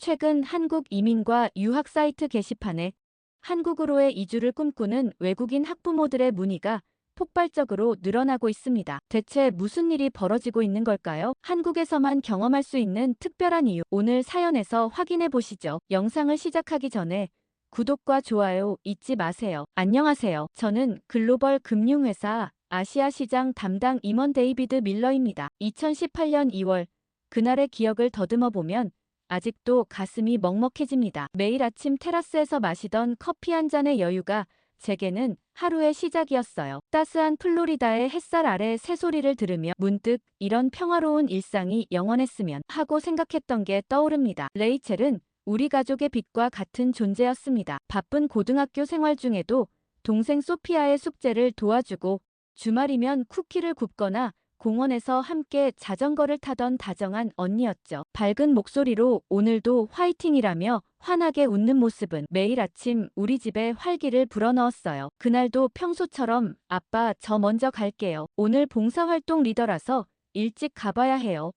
최근 한국 이민과 유학 사이트 게시판에 한국으로의 이주를 꿈꾸는 외국인 학부모들의 문의가 폭발적으로 늘어나고 있습니다. 대체 무슨 일이 벌어지고 있는 걸까요? 한국에서만 경험할 수 있는 특별한 이유. 오늘 사연에서 확인해 보시죠. 영상을 시작하기 전에 구독과 좋아요 잊지 마세요. 안녕하세요. 저는 글로벌 금융회사 아시아 시장 담당 임원 데이비드 밀러입니다. 2018년 2월, 그날의 기억을 더듬어 보면 아직도 가슴이 먹먹해집니다. 매일 아침 테라스에서 마시던 커피 한 잔의 여유가 제게는 하루의 시작이었어요. 따스한 플로리다의 햇살 아래 새소리를 들으며 문득 이런 평화로운 일상이 영원했으면 하고 생각했던 게 떠오릅니다. 레이첼은 우리 가족의 빛과 같은 존재였습니다. 바쁜 고등학교 생활 중에도 동생 소피아의 숙제를 도와주고 주말이면 쿠키를 굽거나 공원에서 함께 자전거를 타던 다정한 언니였죠. 밝은 목소리로 오늘도 화이팅이라며 환하게 웃는 모습은 매일 아침 우리 집에 활기를 불어넣었어요. 그날도 평소처럼 아빠 저 먼저 갈게요. 오늘 봉사활동 리더라서 일찍 가봐야 해요.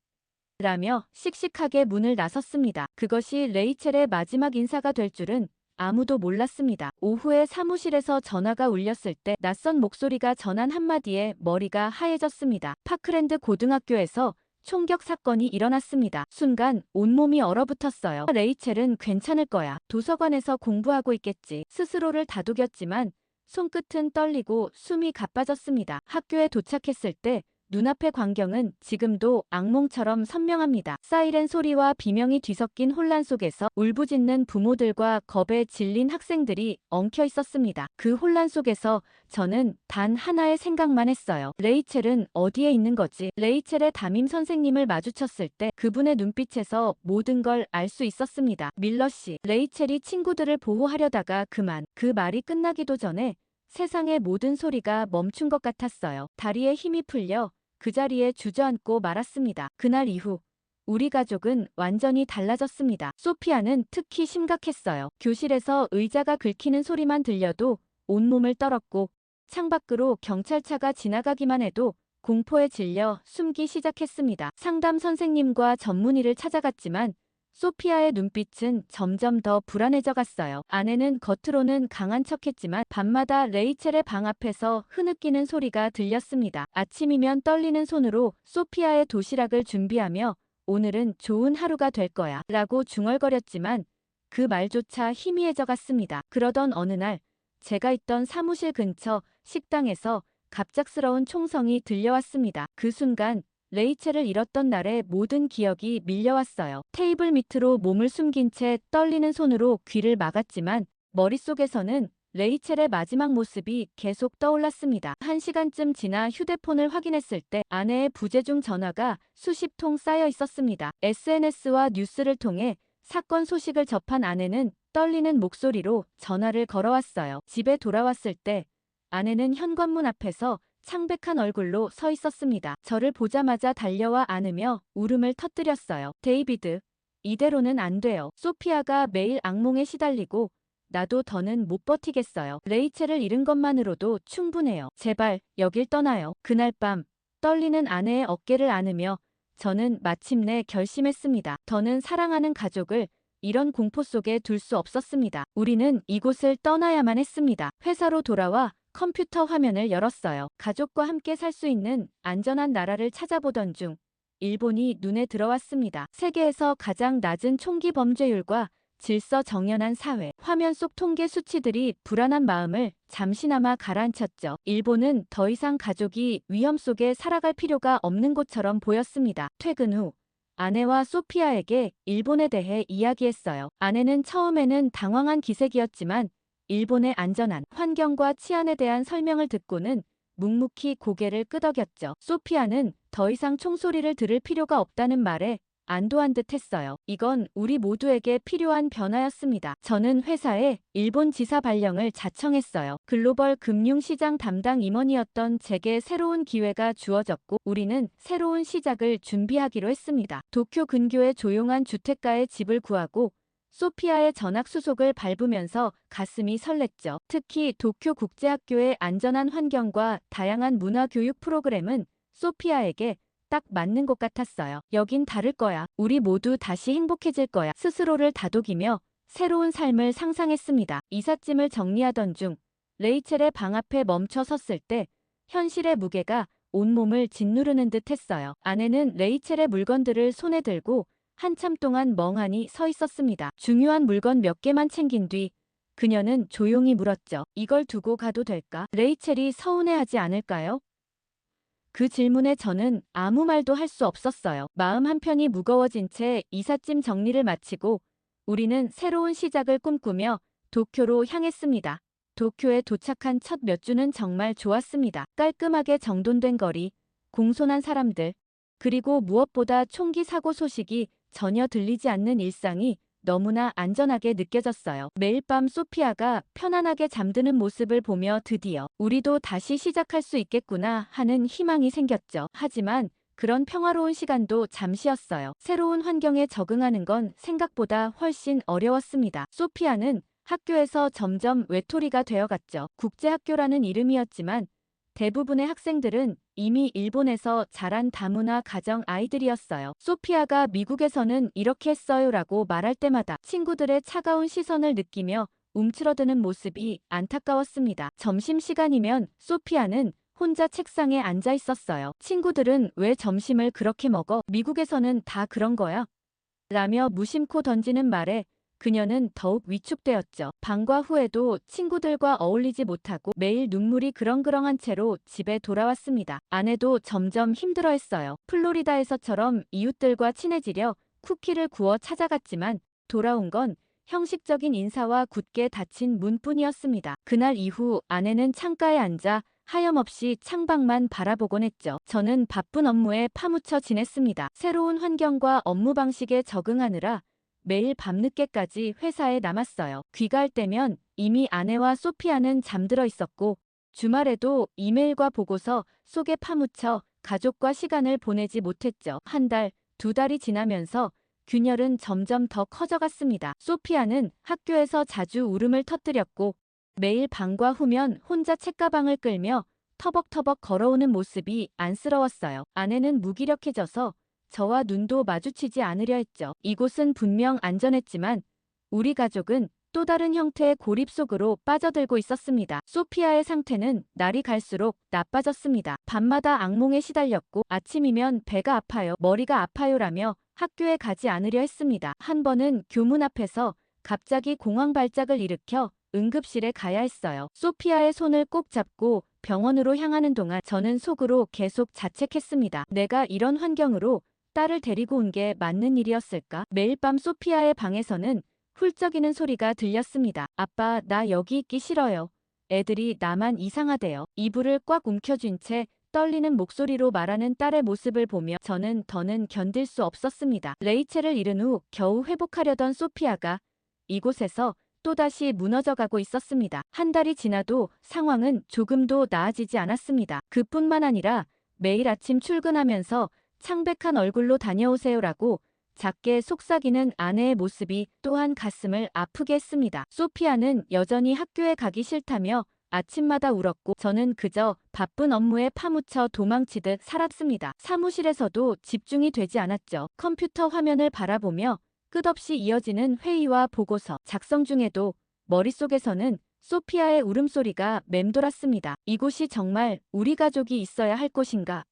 라며 씩씩하게 문을 나섰습니다. 그것이 레이첼의 마지막 인사가 될 줄은 아무도 몰랐습니다. 오후에 사무실에서 전화가 울렸을 때 낯선 목소리가 전한 한마디에 머리가 하얘졌습니다. 파크랜드 고등학교에서 총격 사건이 일어났습니다. 순간 온몸이 얼어붙었어요. 레이첼은 괜찮을 거야. 도서관에서 공부하고 있겠지. 스스로를 다독였지만 손끝은 떨리고 숨이 가빠졌습니다. 학교에 도착했을 때 눈앞의 광경은 지금도 악몽처럼 선명합니다. 사이렌 소리와 비명이 뒤섞인 혼란 속에서 울부짖는 부모들과 겁에 질린 학생들이 엉켜 있었습니다. 그 혼란 속에서 저는 단 하나의 생각만 했어요. 레이첼은 어디에 있는 거지? 레이첼의 담임 선생님을 마주쳤을 때 그분의 눈빛에서 모든 걸 알 수 있었습니다. 밀러 씨, 레이첼이 친구들을 보호하려다가 그만. 그 말이 끝나기도 전에 세상의 모든 소리가 멈춘 것 같았어요. 다리에 힘이 풀려 그 자리에 주저앉고 말았습니다. 그날 이후 우리 가족은 완전히 달라졌습니다. 소피아는 특히 심각했어요. 교실에서 의자가 긁히는 소리만 들려도 온몸을 떨었고 창밖으로 경찰차가 지나가기만 해도 공포에 질려 숨기 시작했습니다. 상담 선생님과 전문의를 찾아갔지만 소피아의 눈빛은 점점 더 불안해져 갔어요. 아내는 겉으로는 강한 척했지만 밤마다 레이첼의 방 앞에서 흐느끼는 소리가 들렸습니다. 아침이면 떨리는 손으로 소피아의 도시락을 준비하며 오늘은 좋은 하루가 될 거야 라고 중얼거렸지만 그 말조차 희미해져 갔습니다. 그러던 어느 날 제가 있던 사무실 근처 식당에서 갑작스러운 총성이 들려왔습니다. 그 순간 레이첼을 잃었던 날의 모든 기억이 밀려왔어요. 테이블 밑으로 몸을 숨긴 채 떨리는 손으로 귀를 막았지만 머릿속에서는 레이첼의 마지막 모습이 계속 떠올랐습니다. 1시간쯤 지나 휴대폰을 확인했을 때 아내의 부재중 전화가 수십 통 쌓여 있었습니다. SNS와 뉴스를 통해 사건 소식을 접한 아내는 떨리는 목소리로 전화를 걸어왔어요. 집에 돌아왔을 때 아내는 현관문 앞에서 창백한 얼굴로 서 있었습니다. 저를 보자마자 달려와 안으며 울음을 터뜨렸어요. 데이비드, 이대로는 안 돼요. 소피아가 매일 악몽에 시달리고 나도 더는 못 버티겠어요. 레이첼을 잃은 것만으로도 충분해요. 제발 여길 떠나요. 그날 밤 떨리는 아내의 어깨를 안으며 저는 마침내 결심했습니다. 더는 사랑하는 가족을 이런 공포 속에 둘 수 없었습니다. 우리는 이곳을 떠나야만 했습니다. 회사로 돌아와 컴퓨터 화면을 열었어요. 가족과 함께 살 수 있는 안전한 나라를 찾아보던 중 일본이 눈에 들어왔습니다. 세계에서 가장 낮은 총기 범죄율과 질서 정연한 사회. 화면 속 통계 수치들이 불안한 마음을 잠시나마 가라앉혔죠. 일본은 더 이상 가족이 위험 속에 살아갈 필요가 없는 곳처럼 보였습니다. 퇴근 후 아내와 소피아에게 일본에 대해 이야기했어요. 아내는 처음에는 당황한 기색이었지만 일본의 안전한 환경과 치안에 대한 설명을 듣고는 묵묵히 고개를 끄덕였죠. 소피아는 더 이상 총소리를 들을 필요가 없다는 말에 안도한 듯 했어요. 이건 우리 모두에게 필요한 변화였습니다. 저는 회사에 일본 지사 발령을 자청했어요. 글로벌 금융시장 담당 임원이었던 제게 새로운 기회가 주어졌고 우리는 새로운 시작을 준비하기로 했습니다. 도쿄 근교의 조용한 주택가에 집을 구하고 소피아의 전학 수속을 밟으면서 가슴이 설렜죠. 특히 도쿄 국제학교의 안전한 환경과 다양한 문화 교육 프로그램은 소피아에게 딱 맞는 곳 같았어요. 여긴 다를 거야. 우리 모두 다시 행복해질 거야. 스스로를 다독이며 새로운 삶을 상상했습니다. 이삿짐을 정리하던 중 레이첼의 방 앞에 멈춰 섰을 때 현실의 무게가 온몸을 짓누르는 듯 했어요. 아내는 레이첼의 물건들을 손에 들고 한참 동안 멍하니 서 있었습니다. 중요한 물건 몇 개만 챙긴 뒤 그녀는 조용히 물었죠. 이걸 두고 가도 될까? 레이첼이 서운해하지 않을까요? 그 질문에 저는 아무 말도 할 수 없었어요. 마음 한편이 무거워진 채 이삿짐 정리를 마치고 우리는 새로운 시작을 꿈꾸며 도쿄로 향했습니다. 도쿄에 도착한 첫 몇 주는 정말 좋았습니다. 깔끔하게 정돈된 거리, 공손한 사람들, 그리고 무엇보다 총기 사고 소식이 전혀 들리지 않는 일상이 너무나 안전하게 느껴졌어요. 매일 밤 소피아가 편안하게 잠드는 모습을 보며 드디어 우리도 다시 시작할 수 있겠구나 하는 희망이 생겼죠. 하지만 그런 평화로운 시간도 잠시였어요. 새로운 환경에 적응하는 건 생각보다 훨씬 어려웠습니다. 소피아는 학교에서 점점 외톨이가 되어갔죠. 국제학교라는 이름이었지만 대부분의 학생들은 이미 일본에서 자란 다문화 가정 아이들이었어요. 소피아가 미국에서는 이렇게 했어요라고 말할 때마다 친구들의 차가운 시선을 느끼며 움츠러드는 모습이 안타까웠습니다. 점심시간이면 소피아는 혼자 책상에 앉아 있었어요. 친구들은 왜 점심을 그렇게 먹어? 미국에서는 다 그런 거야? 라며 무심코 던지는 말에 그녀는 더욱 위축되었죠. 방과 후에도 친구들과 어울리지 못하고 매일 눈물이 그렁그렁한 채로 집에 돌아왔습니다. 아내도 점점 힘들어했어요. 플로리다에서처럼 이웃들과 친해지려 쿠키를 구워 찾아갔지만 돌아온 건 형식적인 인사와 굳게 닫힌 문뿐이었습니다. 그날 이후 아내는 창가에 앉아 하염없이 창밖만 바라보곤 했죠. 저는 바쁜 업무에 파묻혀 지냈습니다. 새로운 환경과 업무 방식에 적응하느라 매일 밤늦게까지 회사에 남았어요. 귀가할 때면 이미 아내와 소피아는 잠들어 있었고 주말에도 이메일과 보고서 속에 파묻혀 가족과 시간을 보내지 못했죠. 한 달, 두 달이 지나면서 균열은 점점 더 커져갔습니다. 소피아는 학교에서 자주 울음을 터뜨렸고 매일 방과 후면 혼자 책가방을 끌며 터벅터벅 걸어오는 모습이 안쓰러웠어요. 아내는 무기력해져서 저와 눈도 마주치지 않으려 했죠. 이곳은 분명 안전했지만 우리 가족은 또 다른 형태의 고립 속으로 빠져들고 있었습니다. 소피아의 상태는 날이 갈수록 나빠졌습니다. 밤마다 악몽에 시달렸고 아침이면 배가 아파요, 머리가 아파요라며 학교에 가지 않으려 했습니다. 한 번은 교문 앞에서 갑자기 공황 발작을 일으켜 응급실에 가야 했어요. 소피아의 손을 꼭 잡고 병원으로 향하는 동안 저는 속으로 계속 자책했습니다. 내가 이런 환경으로 딸을 데리고 온 게 맞는 일이었을까? 매일 밤 소피아의 방에서는 훌쩍이는 소리가 들렸습니다. 아빠, 나 여기 있기 싫어요. 애들이 나만 이상하대요. 이불을 꽉 움켜쥔 채 떨리는 목소리로 말하는 딸의 모습을 보며 저는 더는 견딜 수 없었습니다. 레이첼을 잃은 후 겨우 회복하려던 소피아가 이곳에서 또다시 무너져가고 있었습니다. 한 달이 지나도 상황은 조금도 나아지지 않았습니다. 그뿐만 아니라 매일 아침 출근하면서 창백한 얼굴로 다녀오세요라고 작게 속삭이는 아내의 모습이 또한 가슴을 아프게 했습니다. 소피아는 여전히 학교에 가기 싫다며 아침마다 울었고 저는 그저 바쁜 업무에 파묻혀 도망치듯 살았습니다. 사무실에서도 집중이 되지 않았죠. 컴퓨터 화면을 바라보며 끝없이 이어지는 회의와 보고서 작성 중에도 머릿속에서는 소피아의 울음소리가 맴돌았습니다. 이곳이 정말 우리 가족이 있어야 할 곳인가?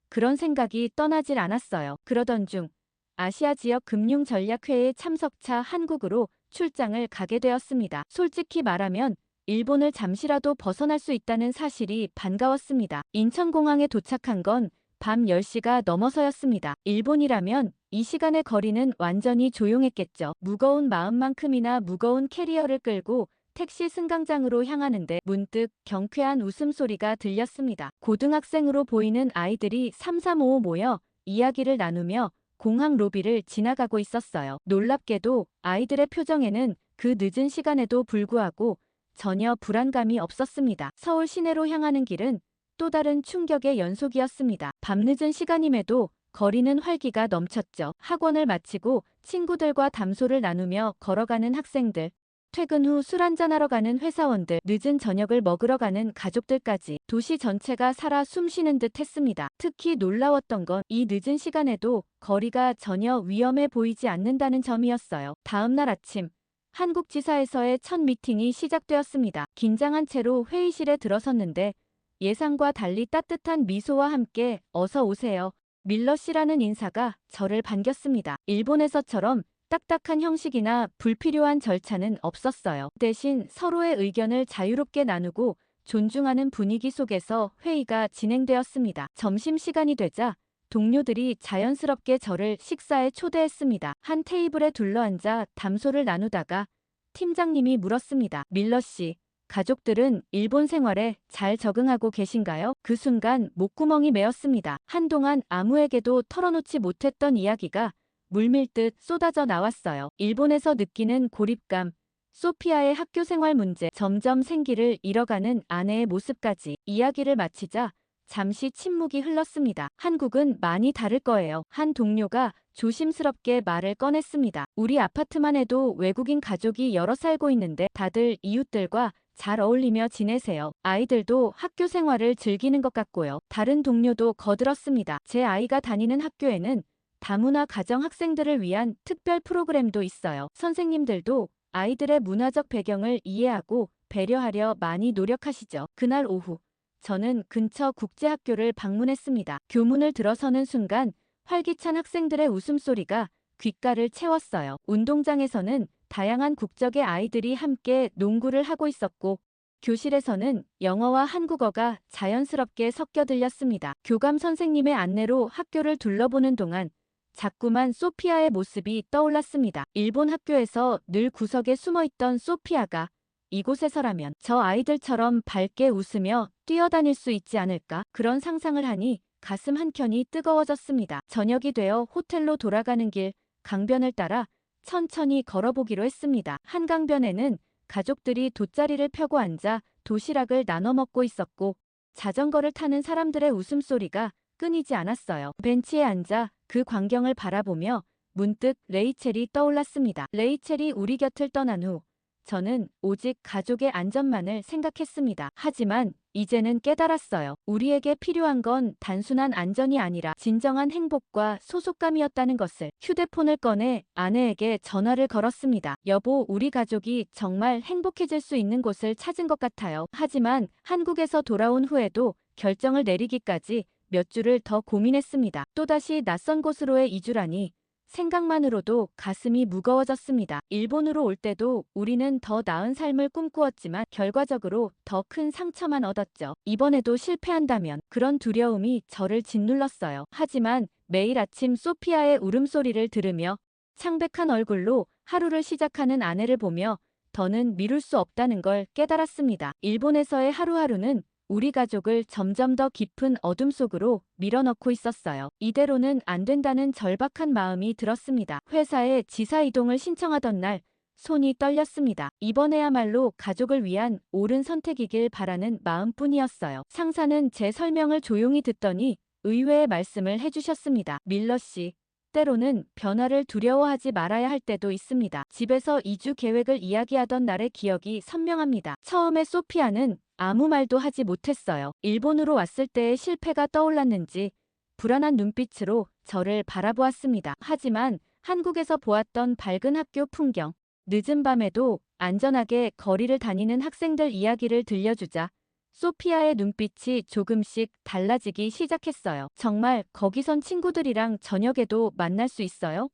그런 생각이 떠나질 않았어요. 그러던 중 아시아 지역 금융전략회의 참석차 한국으로 출장을 가게 되었습니다. 솔직히 말하면 일본을 잠시라도 벗어날 수 있다는 사실이 반가웠습니다. 인천공항에 도착한 건 밤 10시가 넘어서였습니다. 일본이라면 이 시간의 거리는 완전히 조용했겠죠. 무거운 마음만큼이나 무거운 캐리어를 끌고 택시 승강장으로 향하는데 문득 경쾌한 웃음소리가 들렸습니다. 고등학생으로 보이는 아이들이 삼삼오오 모여 이야기를 나누며 공항 로비를 지나가고 있었어요. 놀랍게도 아이들의 표정에는 그 늦은 시간에도 불구하고 전혀 불안감이 없었습니다. 서울 시내로 향하는 길은 또 다른 충격의 연속이었습니다. 밤늦은 시간임에도 거리는 활기가 넘쳤죠. 학원을 마치고 친구들과 담소를 나누며 걸어가는 학생들. 퇴근 후 술 한잔하러 가는 회사원들, 늦은 저녁을 먹으러 가는 가족들까지 도시 전체가 살아 숨쉬는 듯 했습니다. 특히 놀라웠던 건 이 늦은 시간에도 거리가 전혀 위험해 보이지 않는다는 점이었어요. 다음 날 아침, 한국지사에서의 첫 미팅이 시작되었습니다. 긴장한 채로 회의실에 들어섰는데 예상과 달리 따뜻한 미소와 함께 어서 오세요, 밀러 씨라는 인사가 저를 반겼습니다. 일본에서처럼 딱딱한 형식이나 불필요한 절차는 없었어요. 대신 서로의 의견을 자유롭게 나누고 존중하는 분위기 속에서 회의가 진행되었습니다. 점심시간이 되자 동료들이 자연스럽게 저를 식사에 초대했습니다. 한 테이블에 둘러앉아 담소를 나누다가 팀장님이 물었습니다. 밀러 씨, 가족들은 일본 생활에 잘 적응하고 계신가요? 그 순간 목구멍이 메었습니다. 한동안 아무에게도 털어놓지 못했던 이야기가 물밀듯 쏟아져 나왔어요. 일본에서 느끼는 고립감, 소피아의 학교 생활 문제, 점점 생기를 잃어가는 아내의 모습까지. 이야기를 마치자 잠시 침묵이 흘렀습니다. 한국은 많이 다를 거예요. 한 동료가 조심스럽게 말을 꺼냈습니다. 우리 아파트만 해도 외국인 가족이 여러 살고 있는데 다들 이웃들과 잘 어울리며 지내세요. 아이들도 학교 생활을 즐기는 것 같고요. 다른 동료도 거들었습니다. 제 아이가 다니는 학교에는 다문화 가정 학생들을 위한 특별 프로그램도 있어요. 선생님들도 아이들의 문화적 배경을 이해하고 배려하려 많이 노력하시죠. 그날 오후, 저는 근처 국제학교를 방문했습니다. 교문을 들어서는 순간 활기찬 학생들의 웃음소리가 귓가를 채웠어요. 운동장에서는 다양한 국적의 아이들이 함께 농구를 하고 있었고, 교실에서는 영어와 한국어가 자연스럽게 섞여 들렸습니다. 교감 선생님의 안내로 학교를 둘러보는 동안 자꾸만 소피아의 모습이 떠올랐습니다. 일본 학교에서 늘 구석에 숨어있던 소피아가 이곳에서라면 저 아이들처럼 밝게 웃으며 뛰어다닐 수 있지 않을까? 그런 상상을 하니 가슴 한켠이 뜨거워졌습니다. 저녁이 되어 호텔로 돌아가는 길, 강변을 따라 천천히 걸어보기로 했습니다. 한강변에는 가족들이 돗자리를 펴고 앉아 도시락을 나눠 먹고 있었고, 자전거를 타는 사람들의 웃음소리가 끊이지 않았어요. 벤치에 앉아 그 광경을 바라보며 문득 레이첼이 떠올랐습니다. 레이첼이 우리 곁을 떠난 후 저는 오직 가족의 안전만을 생각했습니다. 하지만 이제는 깨달았어요. 우리에게 필요한 건 단순한 안전이 아니라 진정한 행복과 소속감이었다는 것을. 휴대폰을 꺼내 아내에게 전화를 걸었습니다. 여보, 우리 가족이 정말 행복해질 수 있는 곳을 찾은 것 같아요. 하지만 한국에서 돌아온 후에도 결정을 내리기까지 몇 주를 더 고민했습니다. 또다시 낯선 곳으로의 이주라니 생각만으로도 가슴이 무거워졌습니다. 일본으로 올 때도 우리는 더 나은 삶을 꿈꾸었지만 결과적으로 더 큰 상처만 얻었죠. 이번에도 실패한다면. 그런 두려움이 저를 짓눌렀어요. 하지만 매일 아침 소피아의 울음소리를 들으며 창백한 얼굴로 하루를 시작하는 아내를 보며 더는 미룰 수 없다는 걸 깨달았습니다. 일본에서의 하루하루는 우리 가족을 점점 더 깊은 어둠 속으로 밀어넣고 있었어요. 이대로는 안 된다는 절박한 마음이 들었습니다. 회사에 지사 이동을 신청하던 날 손이 떨렸습니다. 이번에야말로 가족을 위한 옳은 선택이길 바라는 마음뿐이었어요. 상사는 제 설명을 조용히 듣더니 의외의 말씀을 해주셨습니다. 밀러 씨, 때로는 변화를 두려워하지 말아야 할 때도 있습니다. 집에서 이주 계획을 이야기하던 날의 기억이 선명합니다. 처음에 소피아는 아무 말도 하지 못했어요. 일본으로 왔을 때의 실패가 떠올랐는지 불안한 눈빛으로 저를 바라보았습니다. 하지만 한국에서 보았던 밝은 학교 풍경, 늦은 밤에도 안전하게 거리를 다니는 학생들 이야기를 들려주자 소피아의 눈빛이 조금씩 달라지기 시작했어요. 정말 거기선 친구들이랑 저녁에도 만날 수 있어요?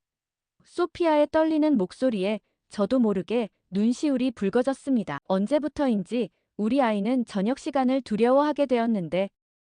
소피아의 떨리는 목소리에 저도 모르게 눈시울이 붉어졌습니다. 언제부터인지 우리 아이는 저녁 시간을 두려워하게 되었는데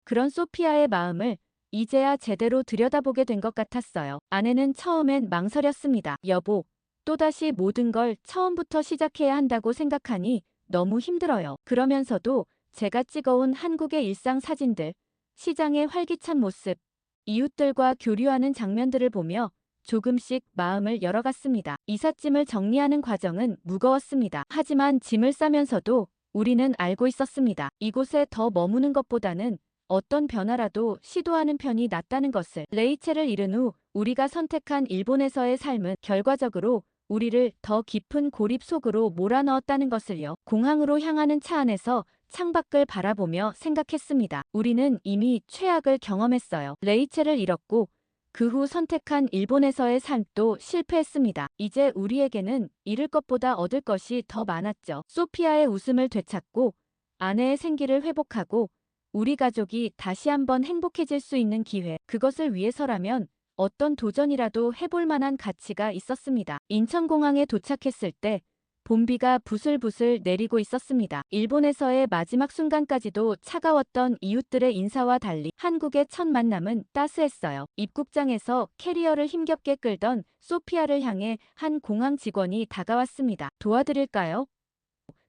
그런 소피아의 마음을 이제야 제대로 들여다보게 된 것 같았어요. 아내는 처음엔 망설였습니다. 여보, 또다시 모든 걸 처음부터 시작해야 한다고 생각하니 너무 힘들어요. 그러면서도 제가 찍어온 한국의 일상 사진들, 시장의 활기찬 모습, 이웃들과 교류하는 장면들을 보며 조금씩 마음을 열어갔습니다. 이삿짐을 정리하는 과정은 무거웠습니다. 하지만 짐을 싸면서도 우리는 알고 있었습니다. 이곳에 더 머무는 것보다는 어떤 변화라도 시도하는 편이 낫다는 것을. 레이첼을 잃은 후 우리가 선택한 일본에서의 삶은 결과적으로 우리를 더 깊은 고립 속으로 몰아넣었다는 것을요. 공항으로 향하는 차 안에서 창밖을 바라보며 생각했습니다. 우리는 이미 최악을 경험했어요. 레이첼을 잃었고 그 후 선택한 일본에서의 삶도 실패했습니다. 이제 우리에게는 잃을 것보다 얻을 것이 더 많았죠. 소피아의 웃음을 되찾고 아내의 생기를 회복하고 우리 가족이 다시 한번 행복해질 수 있는 기회, 그것을 위해서라면 어떤 도전이라도 해볼 만한 가치가 있었습니다. 인천공항에 도착했을 때 봄비가 부슬부슬 내리고 있었습니다. 일본에서의 마지막 순간까지도 차가웠던 이웃들의 인사와 달리 한국의 첫 만남은 따스했어요. 입국장에서 캐리어를 힘겹게 끌던 소피아를 향해 한 공항 직원이 다가왔습니다. 도와드릴까요?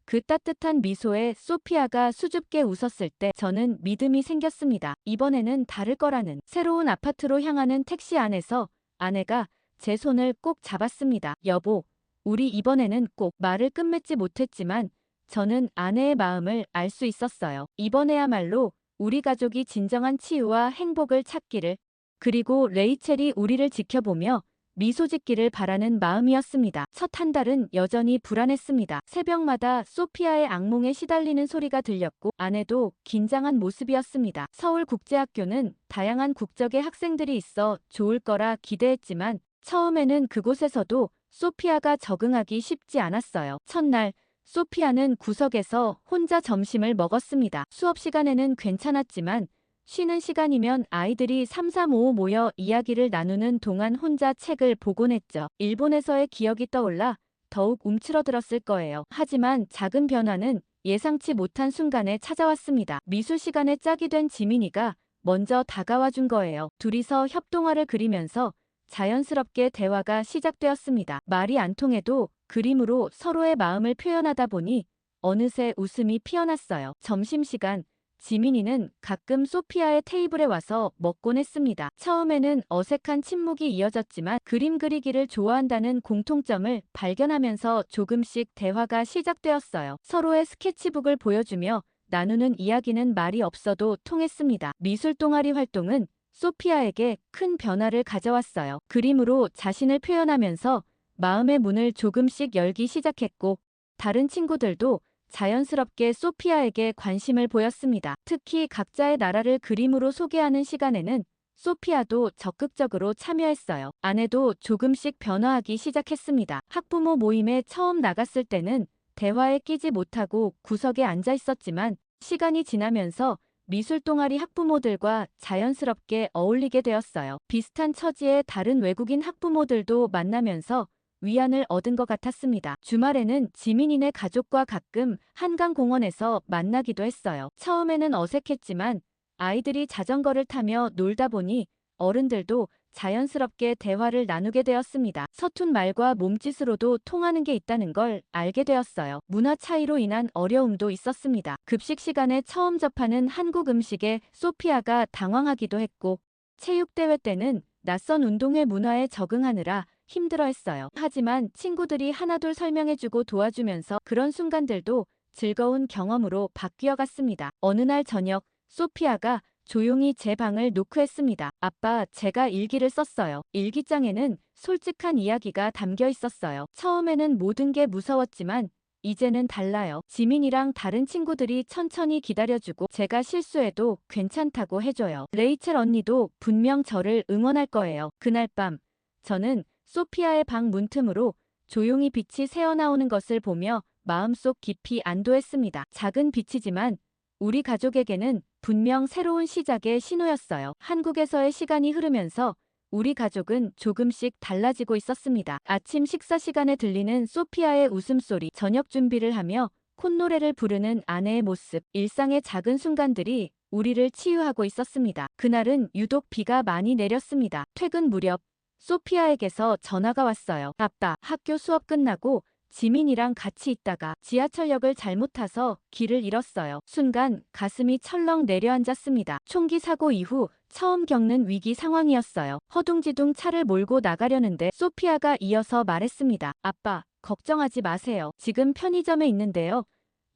그 따뜻한 미소에 소피아가 수줍게 웃었을 때 저는 믿음이 생겼습니다. 이번에는 다를 거라는. 새로운 아파트로 향하는 택시 안에서 아내가 제 손을 꼭 잡았습니다. 여보, 우리 이번에는 꼭. 말을 끝맺지 못했지만 저는 아내의 마음을 알 수 있었어요. 이번에야말로 우리 가족이 진정한 치유와 행복을 찾기를, 그리고 레이첼이 우리를 지켜보며 미소 짓기를 바라는 마음이었습니다. 첫 한 달은 여전히 불안했습니다. 새벽마다 소피아의 악몽에 시달리는 소리가 들렸고 아내도 긴장한 모습이었습니다. 서울국제학교는 다양한 국적의 학생들이 있어 좋을 거라 기대했지만 처음에는 그곳에서도 소피아가 적응하기 쉽지 않았어요. 첫날 소피아는 구석에서 혼자 점심을 먹었습니다. 수업 시간에는 괜찮았지만 쉬는 시간이면 아이들이 3, 3, 5 모여 이야기를 나누는 동안 혼자 책을 보곤 했죠. 일본에서의 기억이 떠올라 더욱 움츠러들었을 거예요. 하지만 작은 변화는 예상치 못한 순간에 찾아왔습니다. 미술 시간에 짝이 된 지민이가 먼저 다가와 준 거예요. 둘이서 협동화를 그리면서 자연스럽게 대화가 시작되었습니다. 말이 안 통해도 그림으로 서로의 마음을 표현하다 보니 어느새 웃음이 피어났어요. 점심시간 지민이는 가끔 소피아의 테이블에 와서 먹곤 했습니다. 처음에는 어색한 침묵이 이어졌지만 그림 그리기를 좋아한다는 공통점을 발견하면서 조금씩 대화가 시작되었어요. 서로의 스케치북을 보여주며 나누는 이야기는 말이 없어도 통했습니다. 미술 동아리 활동은 소피아에게 큰 변화를 가져왔어요. 그림으로 자신을 표현하면서 마음의 문을 조금씩 열기 시작했고 다른 친구들도 자연스럽게 소피아에게 관심을 보였습니다. 특히 각자의 나라를 그림으로 소개하는 시간에는 소피아도 적극적으로 참여했어요. 아내도 조금씩 변화하기 시작했습니다. 학부모 모임에 처음 나갔을 때는 대화에 끼지 못하고 구석에 앉아 있었지만 시간이 지나면서 미술 동아리 학부모들과 자연스럽게 어울리게 되었어요. 비슷한 처지의 다른 외국인 학부모들도 만나면서 위안을 얻은 것 같았습니다. 주말에는 지민이네 가족과 가끔 한강공원에서 만나기도 했어요. 처음에는 어색했지만 아이들이 자전거를 타며 놀다 보니 어른들도 자연스럽게 대화를 나누게 되었습니다. 서툰 말과 몸짓으로도 통하는 게 있다는 걸 알게 되었어요. 문화 차이로 인한 어려움도 있었습니다. 급식 시간에 처음 접하는 한국 음식에 소피아가 당황하기도 했고 체육대회 때는 낯선 운동회 문화에 적응하느라 힘들어했어요. 하지만 친구들이 하나둘 설명해주고 도와주면서 그런 순간들도 즐거운 경험으로 바뀌어 갔습니다. 어느 날 저녁 소피아가 조용히 제 방을 노크했습니다. 아빠, 제가 일기를 썼어요. 일기장에는 솔직한 이야기가 담겨 있었어요. 처음에는 모든 게 무서웠지만 이제는 달라요. 지민이랑 다른 친구들이 천천히 기다려주고 제가 실수해도 괜찮다고 해줘요. 레이첼 언니도 분명 저를 응원할 거예요. 그날 밤 저는 소피아의 방 문틈으로 조용히 빛이 새어나오는 것을 보며 마음속 깊이 안도했습니다. 작은 빛이지만 우리 가족에게는 분명 새로운 시작의 신호였어요. 한국에서의 시간이 흐르면서 우리 가족은 조금씩 달라지고 있었습니다. 아침 식사 시간에 들리는 소피아의 웃음소리, 저녁 준비를 하며 콧노래를 부르는 아내의 모습, 일상의 작은 순간들이 우리를 치유하고 있었습니다. 그날은 유독 비가 많이 내렸습니다. 퇴근 무렵 소피아에게서 전화가 왔어요. 아빠, 학교 수업 끝나고 지민이랑 같이 있다가 지하철역을 잘못 타서 길을 잃었어요. 순간 가슴이 철렁 내려앉았습니다. 총기 사고 이후 처음 겪는 위기 상황이었어요. 허둥지둥 차를 몰고 나가려는데 소피아가 이어서 말했습니다. 아빠, 걱정하지 마세요. 지금 편의점에 있는데요.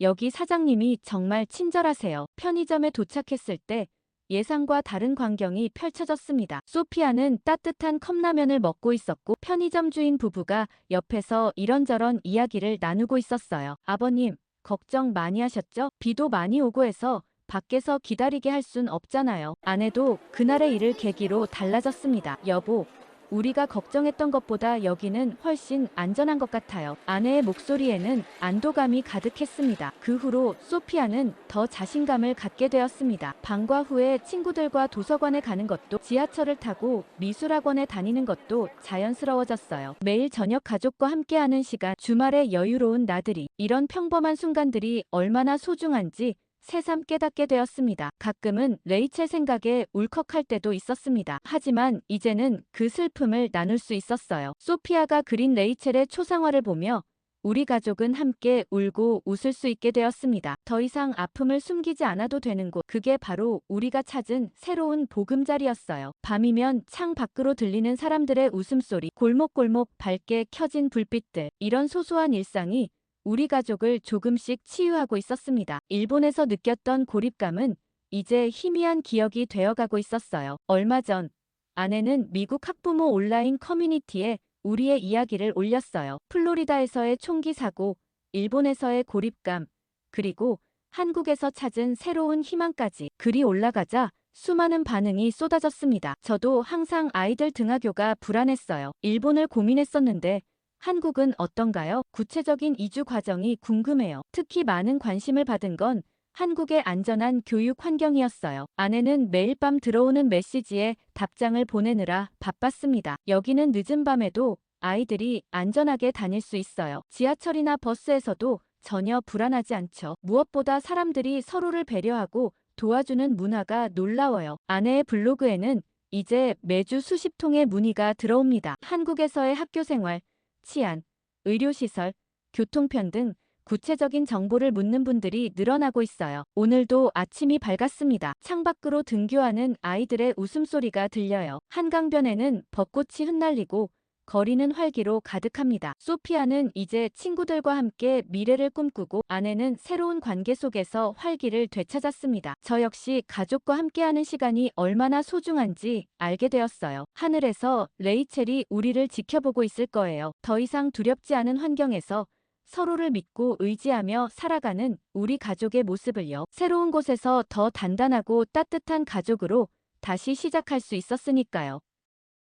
여기 사장님이 정말 친절하세요. 편의점에 도착했을 때 예상과 다른 광경이 펼쳐졌습니다. 소피아는 따뜻한 컵라면을 먹고 있었고 편의점 주인 부부가 옆에서 이런저런 이야기를 나누고 있었어요. 아버님, 걱정 많이 하셨죠? 비도 많이 오고 해서 밖에서 기다리게 할 순 없잖아요. 아내도 그날의 일을 계기로 달라졌습니다. 여보, 우리가 걱정했던 것보다 여기는 훨씬 안전한 것 같아요. 아내의 목소리에는 안도감이 가득했습니다. 그 후로 소피아는 더 자신감을 갖게 되었습니다. 방과 후에 친구들과 도서관에 가는 것도, 지하철을 타고 미술학원에 다니는 것도 자연스러워졌어요. 매일 저녁 가족과 함께하는 시간, 주말의 여유로운 나들이, 이런 평범한 순간들이 얼마나 소중한지 새삼 깨닫게 되었습니다. 가끔은 레이첼 생각에 울컥할 때도 있었습니다. 하지만 이제는 그 슬픔을 나눌 수 있었어요. 소피아가 그린 레이첼의 초상화를 보며 우리 가족은 함께 울고 웃을 수 있게 되었습니다. 더 이상 아픔을 숨기지 않아도 되는 곳, 그게 바로 우리가 찾은 새로운 보금자리였어요. 밤이면 창 밖으로 들리는 사람들의 웃음소리, 골목골목 밝게 켜진 불빛들, 이런 소소한 일상이 우리 가족을 조금씩 치유하고 있었습니다. 일본에서 느꼈던 고립감은 이제 희미한 기억이 되어가고 있었어요. 얼마 전 아내는 미국 학부모 온라인 커뮤니티에 우리의 이야기를 올렸어요. 플로리다에서의 총기 사고, 일본에서의 고립감, 그리고 한국에서 찾은 새로운 희망까지. 글이 올라가자 수많은 반응이 쏟아졌습니다. 저도 항상 아이들 등하교가 불안했어요. 일본을 고민했었는데 한국은 어떤가요? 구체적인 이주 과정이 궁금해요. 특히 많은 관심을 받은 건 한국의 안전한 교육 환경이었어요. 아내는 매일 밤 들어오는 메시지에 답장을 보내느라 바빴습니다. 여기는 늦은 밤에도 아이들이 안전하게 다닐 수 있어요. 지하철이나 버스에서도 전혀 불안하지 않죠. 무엇보다 사람들이 서로를 배려하고 도와주는 문화가 놀라워요. 아내의 블로그에는 이제 매주 수십 통의 문의가 들어옵니다. 한국에서의 학교 생활, 치안, 의료시설, 교통편 등 구체적인 정보를 묻는 분들이 늘어나고 있어요. 오늘도 아침이 밝았습니다. 창밖으로 등교하는 아이들의 웃음소리가 들려요. 한강변에는 벚꽃이 흩날리고 거리는 활기로 가득합니다. 소피아는 이제 친구들과 함께 미래를 꿈꾸고 아내는 새로운 관계 속에서 활기를 되찾았습니다. 저 역시 가족과 함께하는 시간이 얼마나 소중한지 알게 되었어요. 하늘에서 레이첼이 우리를 지켜보고 있을 거예요. 더 이상 두렵지 않은 환경에서 서로를 믿고 의지하며 살아가는 우리 가족의 모습을요. 새로운 곳에서 더 단단하고 따뜻한 가족으로 다시 시작할 수 있었으니까요.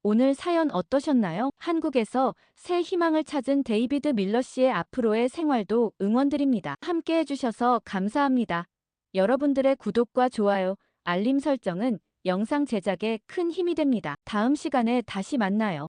오늘 사연 어떠셨나요? 한국에서 새 희망을 찾은 데이비드 밀러 씨의 앞으로의 생활도 응원드립니다. 함께 해주셔서 감사합니다. 여러분들의 구독과 좋아요, 알림 설정은 영상 제작에 큰 힘이 됩니다. 다음 시간에 다시 만나요.